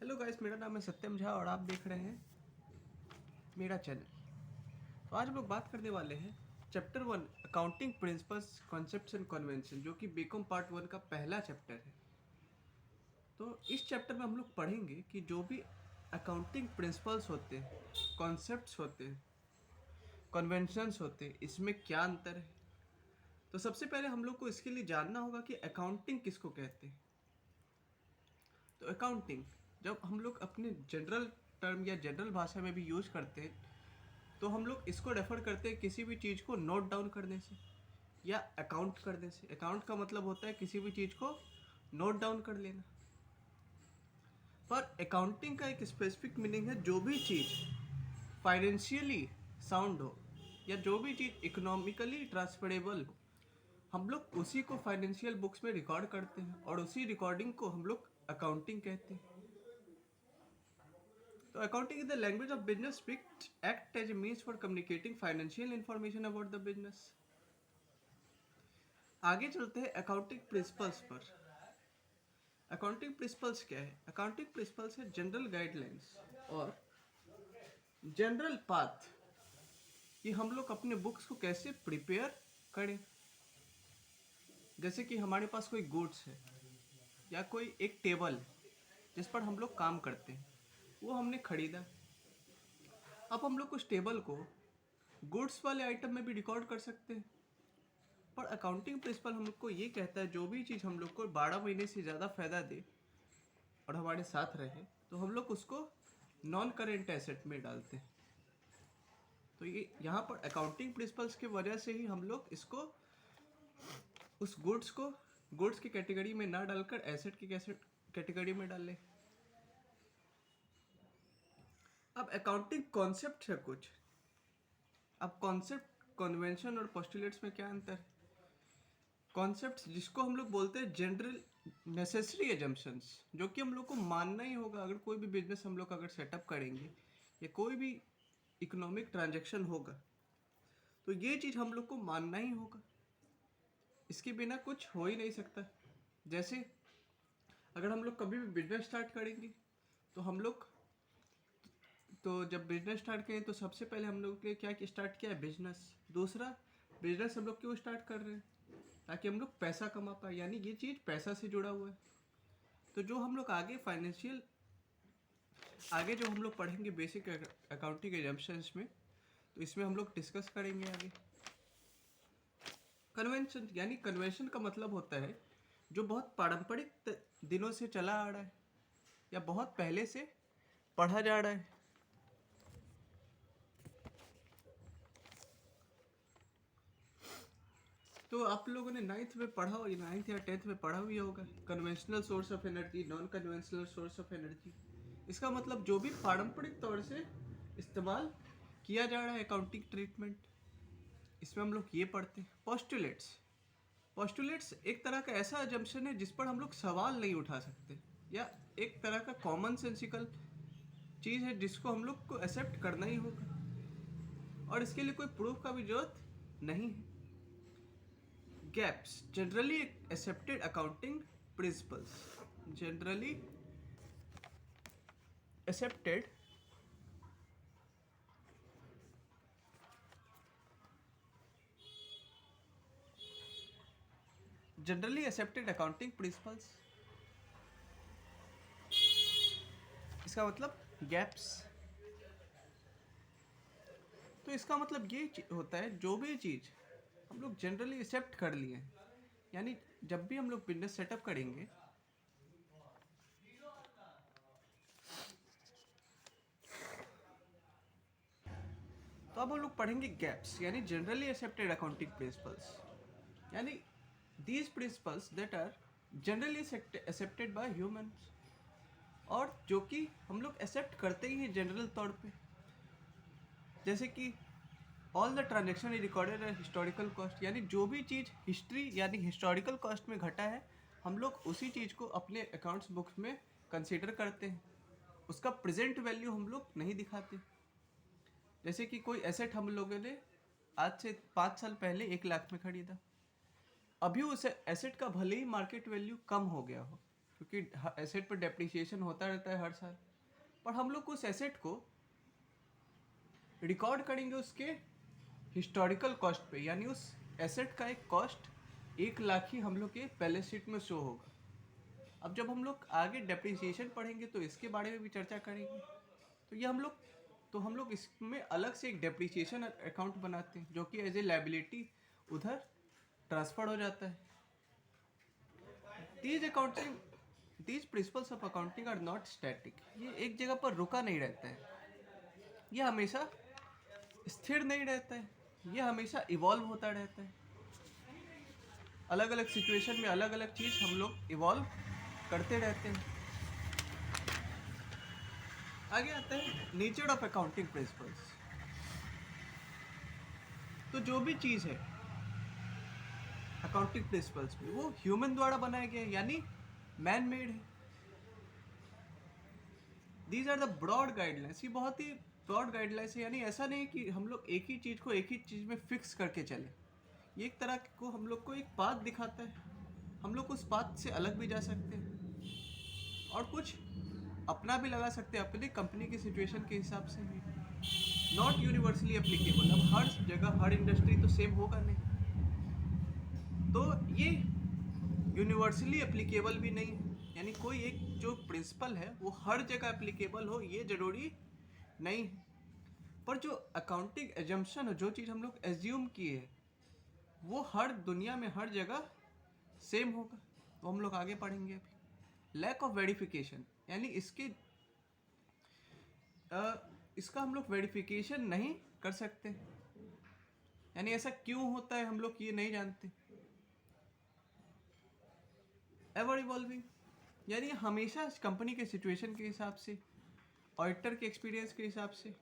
Hello guys, मेरा नाम है सत्यम झा और आप देख रहे हैं मेरा चैनल। तो आज हम लोग बात करने वाले हैं chapter 1 accounting principles concepts and convention, जो कि बीकॉम पार्ट 1 का पहला चैप्टर है। तो इस चैप्टर में हम लोग पढ़ेंगे कि जो भी अकाउंटिंग प्रिंसिपल्स होते हैं, कॉन्सेप्ट्स होते हैं, कन्वेंशंस होते हैं, इसमें क्या अंतर है। तो सबसे पहले हम लोग को इसके लिए जानना होगा कि अकाउंटिंग किसको कहते हैं। तो अकाउंटिंग जब हम लोग अपने जनरल टर्म या जनरल भाषा में भी यूज़ करते हैं तो हम लोग इसको रेफर करते हैं किसी भी चीज़ को नोट डाउन करने से या अकाउंट करने से। अकाउंट का मतलब होता है किसी भी चीज़ को नोट डाउन कर लेना। पर अकाउंटिंग का एक स्पेसिफिक मीनिंग है जो भी चीज़ फाइनेंशियली साउंड हो या जो भी चीज़ इकोनॉमिकली ट्रांसफरेबल हो, हम लोग उसी को फाइनेंशियल बुक्स में रिकॉर्ड करते हैं और उसी रिकॉर्डिंग को हम लोग अकाउंटिंग कहते हैं। तो accounting is the language of business which act as a means for communicating financial information about the business। आगे चलते हैं अकाउंटिंग प्रिंसिपल्स पर। अकाउंटिंग प्रिंसिपल्स क्या है? अकाउंटिंग प्रिंसिपल्स है जनरल गाइडलाइंस और जनरल पाथ कि हम लोग अपने बुक्स को कैसे प्रिपेयर करें। जैसे कि हमारे पास कोई गुड्स है या कोई एक टेबल है जिस पर हम लोग काम करते हैं, वो हमने खरीदा। अब हम लोग उस टेबल को गुड्स वाले आइटम में भी रिकॉर्ड कर सकते हैं। पर अकाउंटिंग प्रिंसिपल हम लोग को ये कहता है जो भी चीज़ हम लोग को 12 महीने से ज़्यादा फायदा दे और हमारे साथ रहे तो हम लोग उसको नॉन करेंट एसेट में डालते हैं। तो ये यहाँ पर अकाउंटिंग प्रिंसिपल्स की वजह से ही हम लोग इसको उस गुड्स को गुड्स की कैटेगरी में ना डालकर एसेट की कैटेगरी में डालें। अब अकाउंटिंग कॉन्सेप्ट है कुछ। अब कॉन्सेप्ट, कन्वेंशन और पोस्टुलेट्स में क्या अंतर है? कॉन्सेप्ट्स जिसको हम लोग बोलते हैं जनरल नेसेसरी एजम्पशंस, जो कि हम लोग को मानना ही होगा अगर कोई भी बिजनेस हम लोग अगर सेटअप करेंगे या कोई भी इकोनॉमिक ट्रांजैक्शन होगा तो ये चीज़ हम लोग को मानना ही होगा। इसके बिना कुछ हो ही नहीं सकता। जैसे अगर हम लोग कभी भी बिजनेस स्टार्ट करेंगे तो हम लोग जब बिजनेस स्टार्ट करें तो सबसे पहले हम लोग ने क्या स्टार्ट किया है? बिजनेस। दूसरा, बिजनेस हम लोग क्यों स्टार्ट कर रहे हैं? ताकि हम लोग पैसा कमा पाए, यानी ये चीज़ पैसा से जुड़ा हुआ है। तो जो हम लोग आगे जो हम लोग पढ़ेंगे बेसिक अकाउंटिंग एजम्पशंस में, तो इसमें हम लोग डिस्कस करेंगे आगे। कन्वेंशन, यानी कन्वेंशन का मतलब होता है जो बहुत पारंपरिक दिनों से चला आ रहा है या बहुत पहले से पढ़ा जा रहा है। तो आप लोगों ने नाइन्थ में पढ़ा हो, नाइन्थ या 10th में पढ़ा भी होगा conventional source of energy, non conventional source of energy. इसका मतलब जो भी पारंपरिक तौर से इस्तेमाल किया जा रहा है अकाउंटिंग ट्रीटमेंट, इसमें हम लोग ये पढ़ते हैं। पोस्टुलेट्स, पोस्टुलेट्स एक तरह का ऐसा अजम्पशन है जिस पर हम लोग सवाल नहीं उठा सकते या एक तरह का कॉमन सेंसिकल चीज़ है जिसको हम लोग को एक्सेप्ट करना ही होगा और इसके लिए कोई प्रूफ का भी जरूरत नहीं है। Gaps, generally accepted accounting principles, generally accepted accounting principles. इसका मतलब गैप्स। तो इसका मतलब ये होता है जो भी चीज़ हम लोग जनरली एक्सेप्ट कर लिए हैं, यानी जब भी हम लोग बिजनेस सेटअप करेंगे तो अब हम लोग पढ़ेंगे गैप्स, यानी जनरली एक्सेप्टेड अकाउंटिंग प्रिंसिपल्स, यानी these principles that are generally accepted by humans, और जो कि हम लोग एक्सेप्ट करते ही हैं जनरल तौर पे। जैसे कि all the transaction is recorded at historical cost, यानी जो भी चीज़ हिस्ट्री यानी हिस्टोरिकल कॉस्ट में घटा है हम लोग उसी चीज़ को अपने अकाउंट्स बुक्स में कंसीडर करते हैं, उसका प्रेजेंट वैल्यू हम लोग नहीं दिखाते। जैसे कि कोई एसेट हम लोगों ने आज से 5 साल पहले 1 लाख में खरीदा, अभी उस एसेट का भले ही मार्केट वैल्यू कम हो गया हो क्योंकि एसेट पर डेप्रिसिएशन होता रहता है हर साल। पर हम लोग उस एसेट को रिकॉर्ड करेंगे उसके हिस्टोरिकल कॉस्ट पे, यानी उस एसेट का एक कॉस्ट 1 लाख ही हम लोग के बैलेंस शीट में शो होगा। अब जब हम लोग आगे डेप्रिसिएशन पढ़ेंगे तो इसके बारे में भी चर्चा करेंगे। तो ये हम लोग इसमें अलग से एक डेप्रिसिएशन अकाउंट बनाते हैं जो कि एज ए लायबिलिटी उधर ट्रांसफर हो जाता है। These principles of accounting are not static. ये एक जगह पर रुका नहीं रहता है, ये हमेशा स्थिर नहीं रहता है, ये हमेशा इवॉल्व होता रहता है। अलग अलग सिचुएशन में अलग अलग चीज़ हम लोग इवॉल्व करते रहते हैं। आगे आता है नेचर ऑफ अकाउंटिंग प्रिंसिपल्स। तो जो भी चीज़ है अकाउंटिंग प्रिंसिपल्स में वो ह्यूमन द्वारा बनाया गया है, यानी मैन मेड है। These are the broad guidelines. ये बहुत ही ब्रॉड गाइडलाइंस है, यानी ऐसा नहीं कि हम लोग एक ही चीज़ को एक ही चीज़ में फिक्स करके चले। ये एक तरह को हम लोग को एक पाथ दिखाता है, हम लोग उस पाथ से अलग भी जा सकते हैं और कुछ अपना भी लगा सकते हैं अपनी कंपनी की सिचुएशन के हिसाब से भी। Not universally applicable. अब हर जगह हर इंडस्ट्री तो सेम होगा नहीं, तो ये यूनिवर्सली एप्लीकेबल भी नहीं है, यानी कोई एक जो प्रिंसिपल है वो हर जगह एप्लीकेबल हो ये जरूरी नहीं है। पर जो अकाउंटिंग एजम्पशन है, जो चीज़ हम लोग एज्यूम किए है वो हर दुनिया में हर जगह सेम होगा, वो हम लोग आगे पढ़ेंगे अभी। लैक ऑफ वेरिफिकेशन, यानी इसका हम लोग वेरिफिकेशन नहीं कर सकते, यानी ऐसा क्यों होता है हम लोग ये नहीं जानते। एवर इवॉल्विंग, यानी हमेशा कंपनी के सिचुएशन के हिसाब से, ऑडिटर के एक्सपीरियंस के हिसाब से,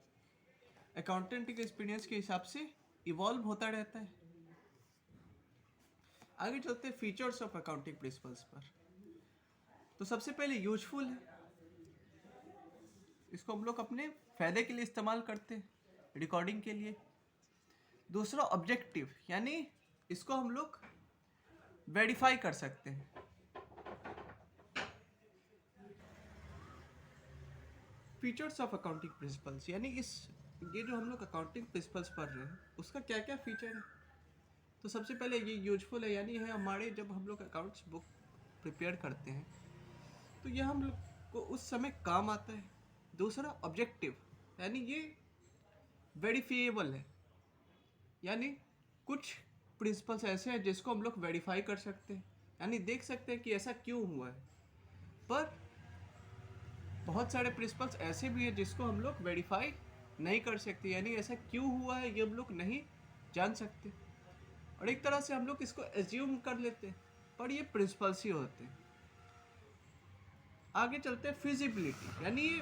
अकाउंटेंट के एक्सपीरियंस के हिसाब से इवॉल्व होता रहता है। आगे चलते हैं फीचर्स ऑफ अकाउंटिंग प्रिंसिपल्स पर। तो सबसे पहले यूजफुल है, इसको हम लोग अपने फायदे के लिए इस्तेमाल करते हैं, रिकॉर्डिंग के लिए। दूसरा ऑब्जेक्टिव, यानी इसको हम लोग वेरीफाई कर सकते हैं। फीचर्स ऑफ अकाउंटिंग प्रिंसिपल्स, यानी ये जो हम लोग अकाउंटिंग प्रिंसिपल्स पढ़ रहे हैं उसका क्या क्या फीचर है। तो सबसे पहले ये यूजफुल है, यानी है हमारे जब हम लोग अकाउंट्स बुक प्रिपेयर करते हैं तो ये हम लोग को उस समय काम आता है। दूसरा ऑब्जेक्टिव, यानी ये वेरीफाइएबल है, यानी कुछ प्रिंसिपल्स ऐसे हैं जिसको हम लोग वेरीफाई कर सकते हैं, यानी देख सकते हैं कि ऐसा क्यों हुआ है। पर बहुत सारे प्रिंसिपल्स ऐसे भी हैं जिसको हम लोग वेरीफाई नहीं कर सकते, यानी ऐसा क्यों हुआ है ये हम लोग नहीं जान सकते, और एक तरह से हम लोग इसको एज्यूम कर लेते हैं, पर ये प्रिंसिपल्स ही होते हैं। आगे चलते हैं फिजिबिलिटी, यानी ये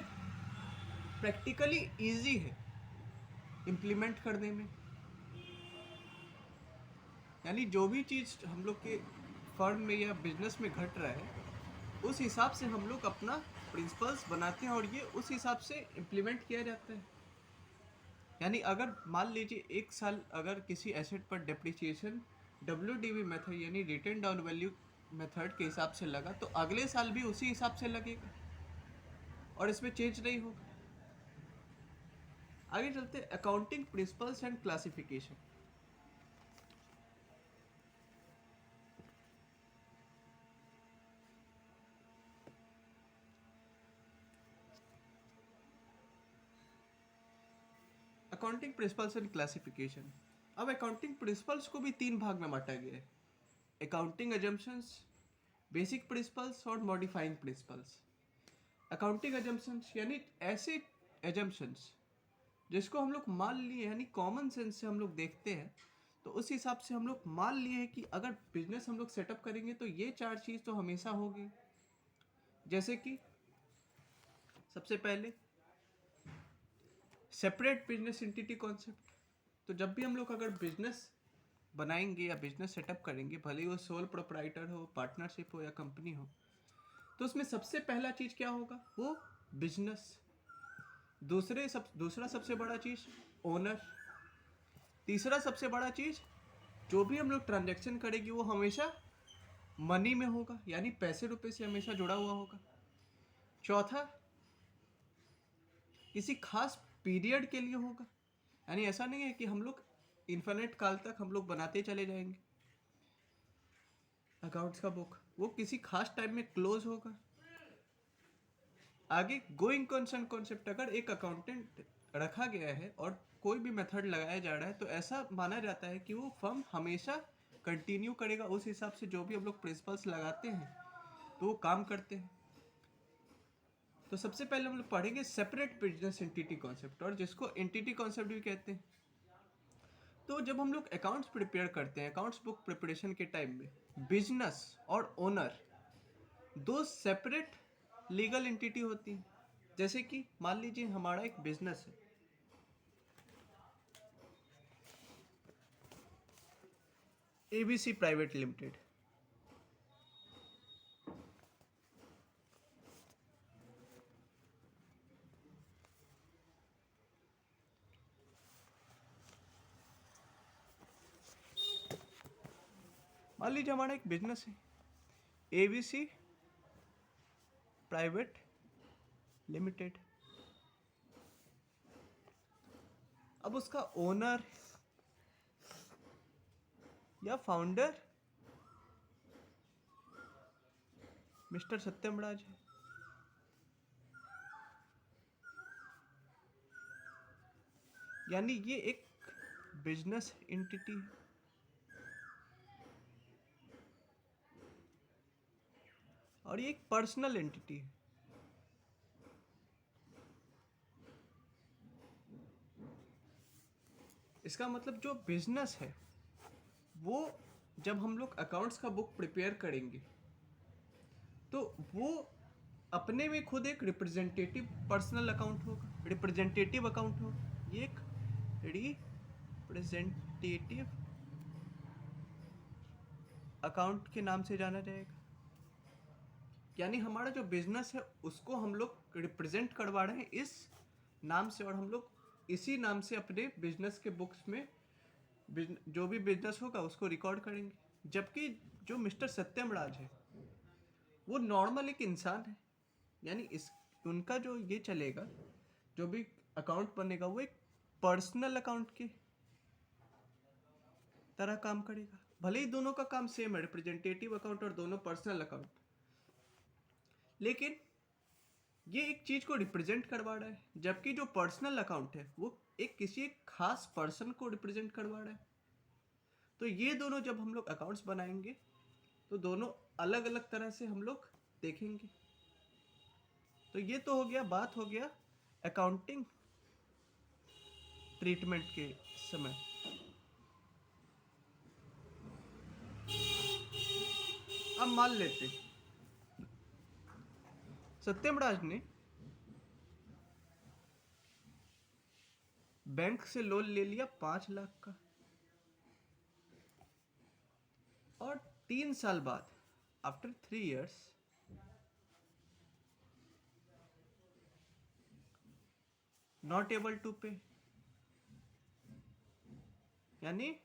प्रैक्टिकली इजी है इम्प्लीमेंट करने में, यानी जो भी चीज़ हम लोग के फर्म में या बिजनेस में घट रहा है उस हिसाब से हम लोग अपना प्रिंसिपल्स बनाते हैं और ये उस हिसाब से इम्प्लीमेंट किया जाता है। यानी अगर मान लीजिए 1 साल अगर किसी एसेट पर डेप्रिसिएशन WDV मेथड यानी रिटन डाउन वैल्यू मेथड के हिसाब से लगा तो अगले साल भी उसी हिसाब से लगेगा और इसमें चेंज नहीं होगा। आगे चलते हैं accounting principles and classification. Accounting principles and classification. अब अकाउंटिंग प्रिंसिपल्स को भी 3 भाग में बांटा गया है, अकाउंटिंग अजम्पशंस, बेसिक प्रिंसिपल्स और मॉडिफाइंग प्रिंसिपल्स। अकाउंटिंग अजम्पशंस यानी ऐसे एजम्पशंस जिसको हम लोग मान लिए, यानी कॉमन सेंस से हम लोग देखते हैं तो उस हिसाब से हम लोग मान लिए हैं कि अगर बिजनेस हम लोग सेटअप करेंगे तो ये 4 चीज़ तो हमेशा होगी। जैसे कि सबसे पहले सेपरेट बिजनेस एंटिटी कॉन्सेप्ट। तो जब भी हम लोग अगर बिजनेस बनाएंगे या बिजनेस सेटअप करेंगे, भले ही वो सोल प्रोप्राइटर हो, पार्टनरशिप हो या कंपनी हो, तो उसमें सबसे पहला चीज़ क्या होगा, वो बिजनेस। दूसरा सबसे बड़ा चीज़ ओनर। तीसरा सबसे बड़ा चीज़ जो भी हम लोग ट्रांजैक्शन करेंगे वो हमेशा मनी में होगा, यानी पैसे रुपए से हमेशा जुड़ा हुआ होगा। चौथा, किसी खास पीरियड के लिए होगा, यानी ऐसा नहीं है कि हम लोग इन्फिनिट काल तक हम लोग बनाते चले जाएंगे अकाउंट्स का बुक, वो किसी खास टाइम में क्लोज होगा। आगे गोइंग कंसर्न कॉन्सेप्ट, अगर एक अकाउंटेंट रखा गया है और कोई भी मेथड लगाया जा रहा है तो ऐसा माना जाता है कि वो फर्म हमेशा कंटिन्यू करेगा, उस हिसाब से जो भी हम लोग प्रिंसिपल्स लगाते हैं तो वो काम करते हैं। तो सबसे पहले हम लोग पढ़ेंगे सेपरेट बिजनेस एंटिटी कॉन्सेप्ट, और जिसको एंटिटी कॉन्सेप्ट भी कहते हैं। तो जब हम लोग अकाउंट्स प्रिपेयर करते हैं, अकाउंट्स बुक प्रिपरेशन के टाइम में बिजनेस और ओनर दो सेपरेट लीगल एंटिटी होती हैं। जैसे कि मान लीजिए हमारा एक बिजनेस है, एबीसी प्राइवेट लिमिटेड। मान लीजिए हमारा एक बिजनेस है, एबीसी प्राइवेट लिमिटेड। अब उसका ओनर या फाउंडर मिस्टर सत्यम राज है। यानी ये एक बिजनेस एंटिटी है। और ये एक पर्सनल एंटिटी है। इसका मतलब जो बिजनेस है वो जब हम लोग अकाउंट्स का बुक प्रिपेयर करेंगे तो वो अपने में खुद एक रिप्रेजेंटेटिव पर्सनल अकाउंट होगा, रिप्रेजेंटेटिव अकाउंट होगा। ये एक रिप्रेजेंटेटिव अकाउंट के नाम से जाना जाएगा। यानी हमारा जो बिजनेस है उसको हम लोग रिप्रेजेंट करवा रहे हैं इस नाम से, और हम लोग इसी नाम से अपने बिजनेस के बुक्स में जो भी बिजनेस होगा उसको रिकॉर्ड करेंगे। जबकि जो मिस्टर सत्यम राज है वो नॉर्मल एक इंसान है, यानी इस उनका जो ये चलेगा, जो भी अकाउंट बनेगा वो एक पर्सनल अकाउंट के तरह काम करेगा। भले ही दोनों का काम सेम है, रिप्रेजेंटेटिव अकाउंट और दोनों पर्सनल अकाउंट, लेकिन ये एक चीज को रिप्रेजेंट करवा रहा है, जबकि जो पर्सनल अकाउंट है वो किसी एक खास पर्सन को रिप्रेजेंट करवा रहा है। तो ये दोनों जब हम लोग अकाउंट्स बनाएंगे तो दोनों अलग अलग तरह से हम लोग देखेंगे। तो ये तो हो गया, बात हो गया अकाउंटिंग ट्रीटमेंट के समय। अब मान लेते सत्यम राज ने बैंक से लोन ले लिया 5 लाख का, और 3 साल बाद after 3 years not able to pay, यानी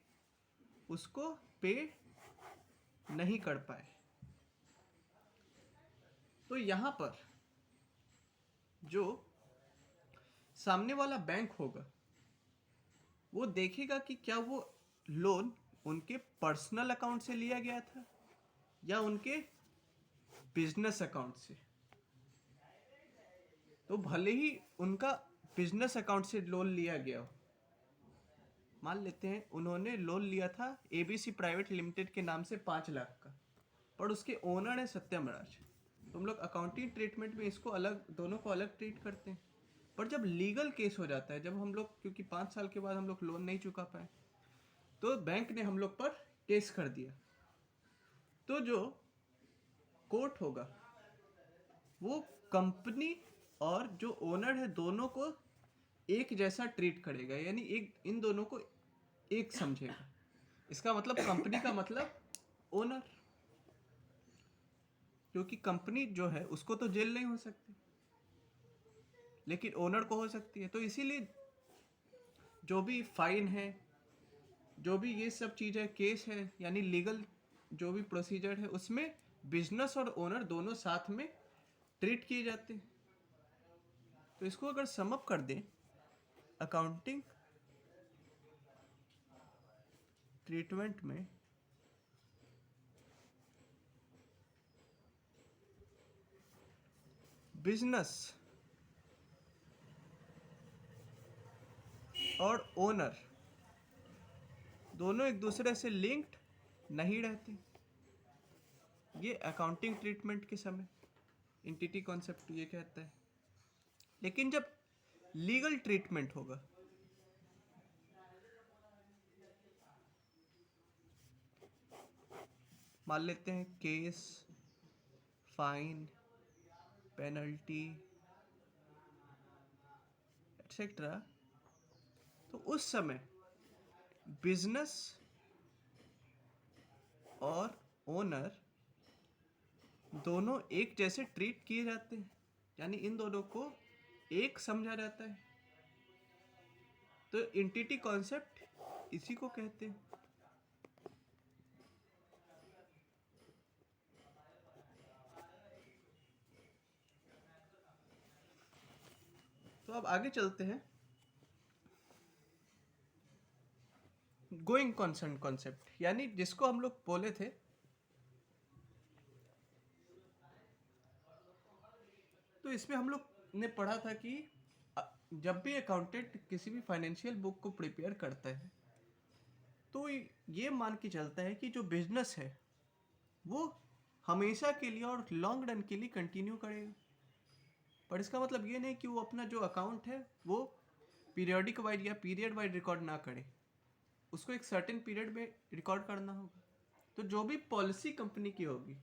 उसको पे नहीं कर पाए। तो यहां पर जो सामने वाला बैंक होगा वो देखेगा कि क्या वो लोन उनके पर्सनल अकाउंट से लिया गया था या उनके बिजनेस अकाउंट से। तो भले ही उनका बिजनेस अकाउंट से लोन लिया गया हो, मान लेते हैं उन्होंने लोन लिया था एबीसी प्राइवेट लिमिटेड के नाम से 5 लाख का, पर उसके ओनर है सत्यम राज। तो हम लोग अकाउंटिंग ट्रीटमेंट में इसको अलग, दोनों को अलग ट्रीट करते हैं। पर जब लीगल केस हो जाता है, जब हम लोग क्योंकि 5 साल के बाद हम लोग लोन नहीं चुका पाए तो बैंक ने हम लोग पर केस कर दिया, तो जो कोर्ट होगा वो कंपनी और जो ओनर है दोनों को एक जैसा ट्रीट करेगा, यानी एक इन दोनों को एक समझेगा। इसका मतलब कंपनी का मतलब ओनर, क्योंकि कंपनी जो है उसको तो जेल नहीं हो सकती लेकिन ओनर को हो सकती है। तो इसीलिए जो भी फाइन है, जो भी ये सब चीज़ है, केस है, यानी लीगल जो भी प्रोसीजर है उसमें बिजनेस और ओनर दोनों साथ में ट्रीट किए जाते हैं। तो इसको अगर सम अप कर दें, अकाउंटिंग ट्रीटमेंट में बिजनेस और ओनर दोनों एक दूसरे से लिंक्ड नहीं रहते। ये अकाउंटिंग ट्रीटमेंट के समय एंटिटी कॉन्सेप्ट ये कहता है। लेकिन जब लीगल ट्रीटमेंट होगा, मान लेते हैं केस, फाइन, पेनल्टी एटसेट्रा, तो उस समय बिजनेस और ओनर दोनों एक जैसे ट्रीट किए जाते हैं, यानी इन दोनों को एक समझा जाता है। तो एंटिटी कॉन्सेप्ट इसी को कहते हैं। तो अब आगे चलते हैं गोइंग कंसर्न कॉन्सेप्ट, यानी जिसको हम लोग बोले थे तो इसमें हम लोग ने पढ़ा था कि जब भी अकाउंटेंट किसी भी फाइनेंशियल बुक को प्रिपेयर करता है तो ये मान के चलता है कि जो बिजनेस है वो हमेशा के लिए और लॉन्ग रन के लिए कंटिन्यू करेगा। पर इसका मतलब ये नहीं कि वो अपना जो अकाउंट है वो पीरियोडिक वाइज या पीरियड वाइज रिकॉर्ड ना करे, उसको एक सर्टेन पीरियड में रिकॉर्ड करना होगा। तो जो भी पॉलिसी कंपनी की होगी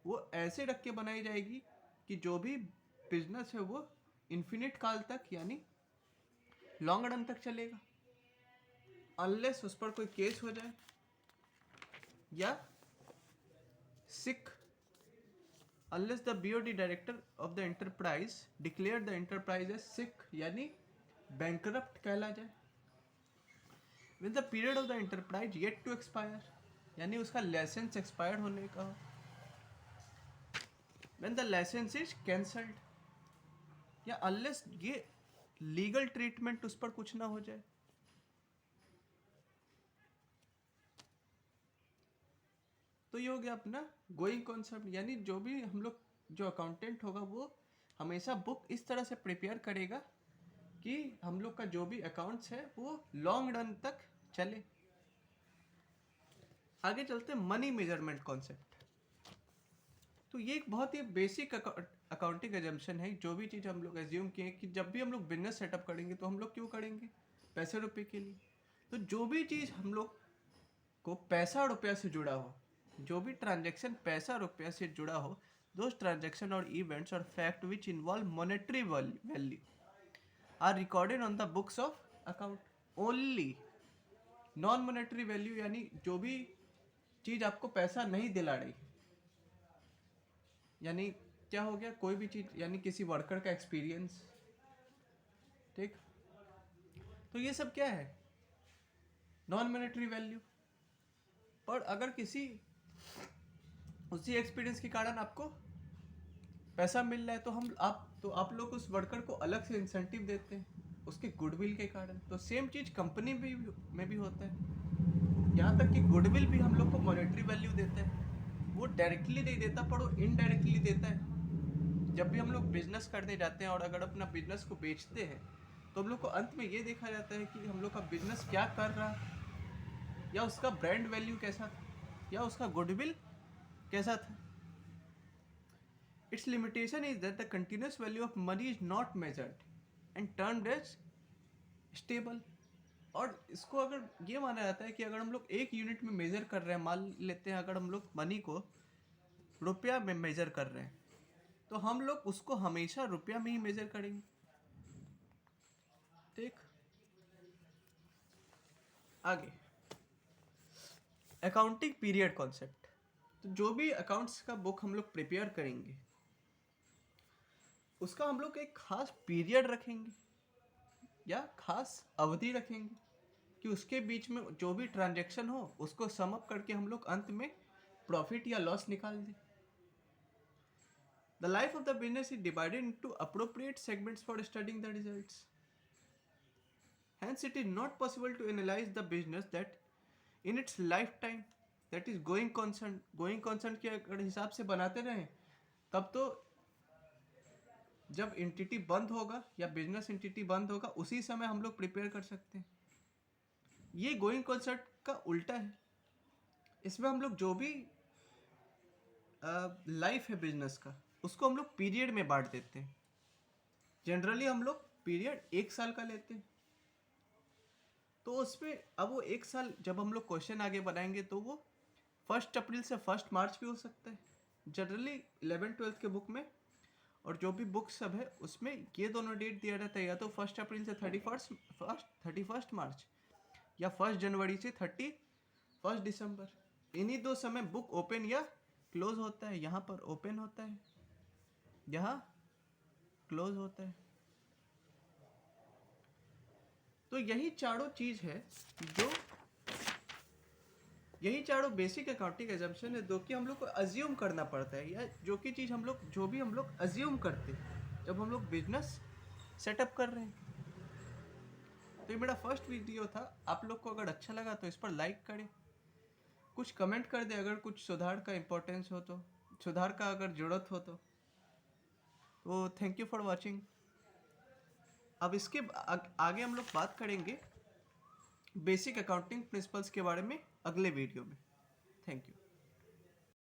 वो ऐसे रख के बनाई जाएगी कि जो भी बिजनेस है वो इन्फिनिट काल तक यानी लॉन्ग रन तक चलेगा, अनलेस उस पर कोई केस हो जाए या सिक, unless the BOD director of the enterprise declare the enterprise as sick यानी bankrupt कहला जाए, when the period of the enterprise yet to expire यानी उसका लाइसेंस एक्सपायर्ड होने का हो, when the license is cancelled, या unless ये लीगल ट्रीटमेंट उस पर कुछ ना हो जाए। तो ये हो गया अपना गोइंग कॉन्सेप्ट, यानी जो भी हम लोग जो अकाउंटेंट होगा वो हमेशा बुक इस तरह से प्रिपेयर करेगा कि हम लोग का जो भी अकाउंट्स है वो लॉन्ग रन तक चले। आगे चलते हैं मनी मेजरमेंट कॉन्सेप्ट। तो ये एक बहुत ही बेसिक अकाउंटिंग एजम्पशन है। जो भी चीज़ हम लोग एज्यूम किए कि जब भी हम लोग बिजनेस सेटअप करेंगे तो हम लोग क्यों करेंगे, पैसे रुपए के लिए। तो जो भी चीज़ हम लोग को पैसा रुपया से जुड़ा हो, जो भी ट्रांजैक्शन पैसा रुपया से जुड़ा हो, those transaction or events or fact which involve monetary value are recorded on the books of account only। Non monetary value यानी जो भी चीज आपको पैसा नहीं दिला रही, यानी क्या हो गया, कोई भी चीज यानी किसी वर्कर का एक्सपीरियंस, ठीक। तो ये सब क्या है, नॉन मॉनेटरी वैल्यू। पर अगर किसी उसी एक्सपीरियंस के कारण आपको पैसा मिल रहा है तो आप लोग उस वर्कर को अलग से इंसेंटिव देते हैं उसके गुडविल के कारण। तो सेम चीज कंपनी में भी होता है। यहाँ तक कि गुडविल भी हम लोग को मॉनेटरी वैल्यू देता है, वो डायरेक्टली नहीं देता पर वो इनडायरेक्टली देता है। जब भी हम लोग बिजनेस करने जाते हैं और अगर अपना बिजनेस को बेचते हैं तो हम लोग को अंत में ये देखा जाता है कि हम लोग का बिजनेस क्या कर रहा है, या उसका ब्रांड वैल्यू कैसा था, या उसका गुडविल कैसा था। Its limitation is that the continuous value of money is not measured and termed as stable। और इसको अगर ये माना जाता है कि अगर हम लोग एक यूनिट में मेजर कर रहे हैं, मान लेते हैं अगर हम लोग मनी को रुपया में मेजर कर रहे हैं तो हम लोग उसको हमेशा रुपया में ही मेजर करेंगे, ठीक। आगे अकाउंटिंग पीरियड कॉन्सेप्ट। तो जो भी अकाउंट्स का बुक हम लोग प्रिपेयर करेंगे उसका हम लोग एक खास पीरियड रखेंगे या खास अवधि रखेंगे कि उसके बीच में जो भी ट्रांजैक्शन हो उसको सम अप करके हम लोग अंत में प्रॉफिट या लॉस निकाल दें। The life of the business is divided into appropriate segments for studying the results. Hence, it is not possible to analyze the business that in its lifetime, that is going concern के अगर हिसाब से बनाते रहें, तब तो जब entity बंद होगा या बिजनेस एंटिटी बंद होगा उसी समय हम लोग प्रिपेयर कर सकते हैं। ये गोइंग कंसर्न का उल्टा है। इसमें हम लोग जो भी लाइफ है बिजनेस का उसको हम लोग पीरियड में बांट देते हैं। जनरली हम लोग पीरियड 1 साल का लेते हैं। तो उसमें अब वो 1 साल जब हम लोग क्वेश्चन आगे बनाएंगे तो वो 1 अप्रैल से 1 मार्च भी हो सकता है जनरली 11th-12th के बुक में। और जो भी बुक सब है उसमें ये दोनों डेट दिया रहता है, या तो 1 अप्रैल से 31 मार्च या 1 जनवरी से 31 दिसंबर। इन्हीं 2 समय बुक ओपन या क्लोज होता है। यहाँ पर ओपन होता है, यहाँ क्लोज होता है। तो यही चारों चीज है यही चारों बेसिक अकाउंटिंग एजम्पशन है जो कि हम लोग को अज्यूम करना पड़ता है, या जो भी हम लोग अज्यूम करते हैं जब हम लोग बिजनेस सेटअप कर रहे हैं। तो ये मेरा फर्स्ट वीडियो था। आप लोग को अगर अच्छा लगा तो इस पर लाइक करें, कुछ कमेंट कर दे अगर कुछ सुधार का इम्पोर्टेंस हो तो, सुधार का अगर ज़रूरत हो तो थैंक यू फॉर वॉचिंग। अब इसके आगे हम लोग बात करेंगे बेसिक अकाउंटिंग प्रिंसिपल्स के बारे में अगले वीडियो में। Thank you.